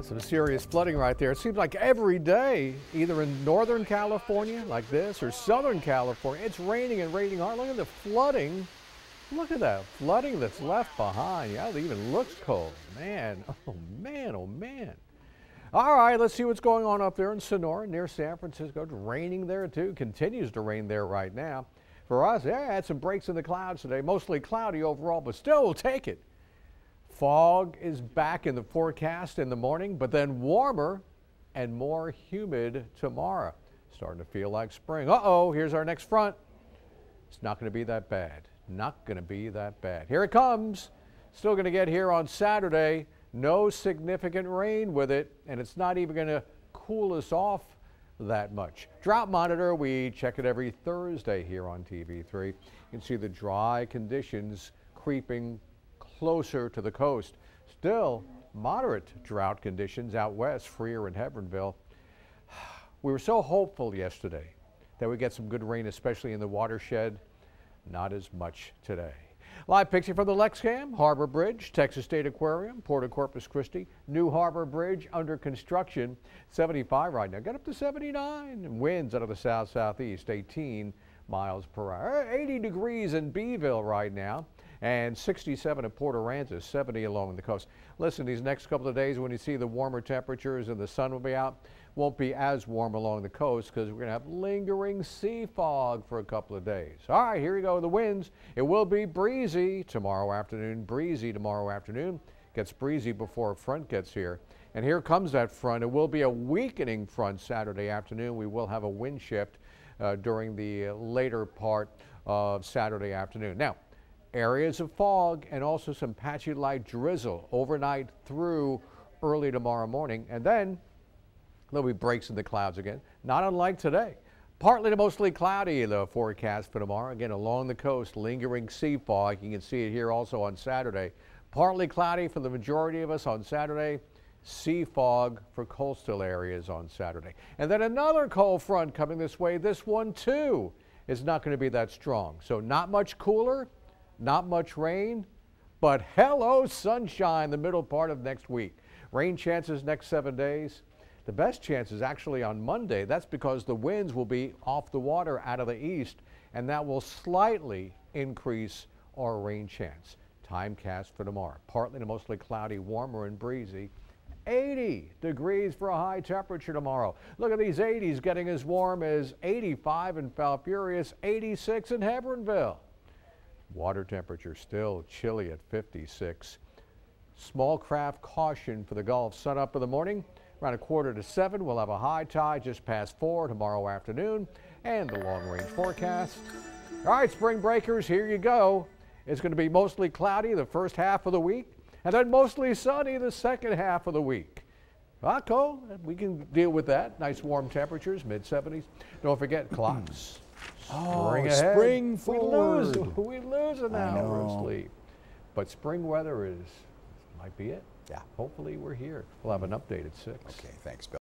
Some serious flooding right there. It seems like every day, either in Northern California like this or Southern California, it's raining and raining hard. Look at the flooding. Look at that flooding that's left behind. Yeah, it even looks cold. Man, oh man, oh man. All right, let's see what's going on up there in Sonora near San Francisco. It's raining there too. Continues to rain there right now. For us, yeah, had some breaks in the clouds today. Mostly cloudy overall, but still we'll take it. Fog is back in the forecast in the morning, but then warmer and more humid tomorrow. Starting to feel like spring. Uh-oh, here's our next front. It's not going to be that bad. Not going to be that bad. Here it comes. Still going to get here on Saturday. No significant rain with it, and it's not even going to cool us off that much. Drought monitor, we check it every Thursday here on TV3. You can see the dry conditions creeping closer to the coast. Still moderate drought conditions out west, Freer and Hebbronville. We were so hopeful yesterday that we get some good rain, especially in the watershed. Not as much today. Live picture from the Lexcam, Harbor Bridge, Texas State Aquarium, Port of Corpus Christi. New Harbor Bridge under construction. 75 right now. Got up to 79. And winds out of the south-southeast, 18 miles per hour. 80 degrees in Beeville right now. And 67 at Port Aransas, 70 along the coast. Listen, these next couple of days when you see the warmer temperatures and the sun will be out, won't be as warm along the coast because we're going to have lingering sea fog for a couple of days. All right, here we go. The winds. It will be breezy tomorrow afternoon. Breezy tomorrow afternoon. Gets breezy before a front gets here. And here comes that front. It will be a weakening front Saturday afternoon. We will have a wind shift during the later part of Saturday afternoon. Now, areas of fog and also some patchy light drizzle overnight through early tomorrow morning. And then there'll be breaks in the clouds again, not unlike today. Partly to mostly cloudy, the forecast for tomorrow. Again, along the coast, lingering sea fog. You can see it here also on Saturday. Partly cloudy for the majority of us on Saturday. Sea fog for coastal areas on Saturday. And then another cold front coming this way. This one, too, is not going to be that strong. So not much cooler. Not much rain, but hello sunshine the middle part of next week. Rain chances next 7 days. The best chance is actually on Monday. That's because the winds will be off the water out of the east, and that will slightly increase our rain chance. Timecast for tomorrow. Partly to mostly cloudy, warmer and breezy. 80 degrees for a high temperature tomorrow. Look at these 80s getting as warm as 85 in Falfurrias, 86 in Hebbronville. Water temperature still chilly at 56. Small craft caution for the Gulf. Sun up in the morning around 6:45. We'll have a high tide just past 4 tomorrow afternoon. And the long range forecast. All right, spring breakers, here you go. It's going to be mostly cloudy the first half of the week and then mostly sunny the second half of the week. Cold. We can deal with that. Nice warm temperatures, mid-70s. Don't forget clocks. Spring ahead. Spring forward. We lose an hour of sleep. But spring weather might be it. Yeah. Hopefully we're here. We'll have an update at 6. Okay, thanks, Bill.